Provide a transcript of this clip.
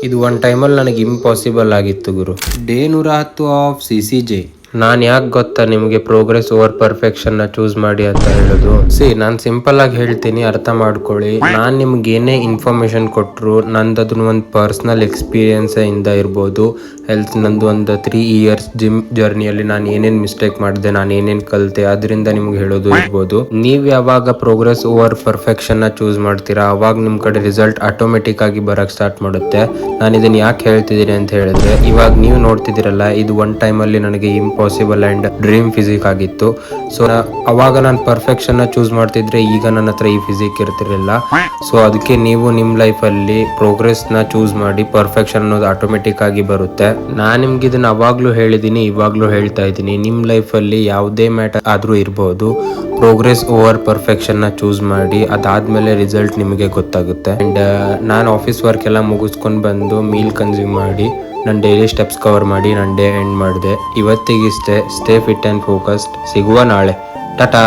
ಇದು ಒಂದು ಟೈಮಲ್ಲಿ ನನಗೆ ಇಂಪಾಸಿಬಲ್ ಆಗಿತ್ತು ಗುರು. Day 110 of CCJ. ನಾನು ಯಾಕೆ ಗೊತ್ತಾ ನಿಮಗೆ ಪ್ರೋಗ್ರೆಸ್ ಓವರ್ ಪರ್ಫೆಕ್ಷನ್ ನ ಚೂಸ್ ಮಾಡಿ ಅಂತ ಹೇಳೋದು? ನಾನು ಸಿಂಪಲ್ ಆಗಿ ಹೇಳ್ತೀನಿ, ಅರ್ಥ ಮಾಡ್ಕೊಳ್ಳಿ. ನಾನ್ ನಿಮ್ಗೆ ಏನೇ ಇನ್ಫಾರ್ಮೇಶನ್ ಕೊಟ್ರು ನಂದು ಅದನ್ನ ಒಂದು ಪರ್ಸನಲ್ ಎಕ್ಸ್ಪೀರಿಯನ್ಸ್ ಇಂದ ಇರ್ಬೋದು. ಹೆಲ್ತ್ ನಂದು ಒಂದು 3 years ಜಿಮ್ ಜರ್ನಿಯಲ್ಲಿ ನಾನು ಏನೇನ್ ಮಿಸ್ಟೇಕ್ ಮಾಡಿದೆ, ನಾನು ಏನೇನ್ ಕಲಿತೆ, ಅದರಿಂದ ನಿಮ್ಗೆ ಹೇಳೋದು ಇರ್ಬೋದು. ನೀವ್ ಯಾವಾಗ ಪ್ರೋಗ್ರೆಸ್ ಓವರ್ ಪರ್ಫೆಕ್ಷನ್ ನ ಚೂಸ್ ಮಾಡ್ತೀರಾ ಅವಾಗ ನಿಮ್ ಕಡೆ ರಿಸಲ್ಟ್ ಆಟೋಮೆಟಿಕ್ ಆಗಿ ಬರಕ್ ಸ್ಟಾರ್ಟ್ ಮಾಡುತ್ತೆ. ನಾನು ಇದನ್ನ ಯಾಕೆ ಹೇಳ್ತಿದ್ದೀನಿ ಅಂತ ಹೇಳಿದ್ರೆ, ಇವಾಗ ನೀವು ನೋಡ್ತಿದ್ದೀರಲ್ಲ, ಇದು ಒನ್ ಟೈಮ್ ಅಲ್ಲಿ ನನಗೆ ಇಂಪಾಸಿಬಲ್ ಅಂಡ್ ಡ್ರೀಮ್ ಫಿಸಿಕ್ ಆಗಿತ್ತು. ಸೊ ಅವಾಗ ನಾನು ಪರ್ಫೆಕ್ಷನ್ ನ ಚೂಸ್ ಮಾಡ್ತಿದ್ರೆ ಈಗ ನನ್ನ ಹತ್ರ ಈ ಫಿಸಿಕ್ ಇರ್ತಿರ್ಲಿಲ್ಲ. ಸೊ ಅದಕ್ಕೆ ನೀವು ನಿಮ್ ಲೈಫ್ ಅಲ್ಲಿ ಪ್ರೋಗ್ರೆಸ್ ನ ಚೂಸ್ ಮಾಡಿ, ಪರ್ಫೆಕ್ಷನ್ ಅನ್ನೋದು ಆಟೋಮೆಟಿಕ್ ಆಗಿ ಬರುತ್ತೆ. ನಾನ್ ನಿಮ್ಗೆ ಇದನ್ನ ಅವಾಗ್ಲೂ ಹೇಳಿದೀನಿ, ಇವಾಗ್ಲೂ ಹೇಳ್ತಾ ಇದ್ದೀನಿ, ನಿಮ್ ಲೈಫ್ ಅಲ್ಲಿ ಯಾವುದೇ ಮ್ಯಾಟರ್ ಆದ್ರೂ ಇರ್ಬೋದು, ಪ್ರೋಗ್ರೆಸ್ ಓವರ್ ಪರ್ಫೆಕ್ಷನ್ ನ ಚೂಸ್ ಮಾಡಿ. ಅದಾದ್ಮೇಲೆ ರಿಸಲ್ಟ್ ನಿಮಗೆ ಗೊತ್ತಾಗುತ್ತೆ. ಅಂಡ್ ನಾನು ಆಫೀಸ್ ವರ್ಕ್ ಎಲ್ಲ ಮುಗಿಸ್ಕೊಂಡು ಬಂದು ಮೀಲ್ ಕನ್ಸ್ಯೂಮ್ ಮಾಡಿ ನನ್ನ ಡೈಲಿ ಸ್ಟೆಪ್ಸ್ ಕವರ್ ಮಾಡಿ ನನ್ನ ಡೇ ಎಂಡ್ ಮಾಡಿದೆ. ಇವತ್ತಿಗಿಷ್ಟೇ. Stay fit and focused. ಸಿಗುವ ನಾಳೆ. ಟಾಟಾ.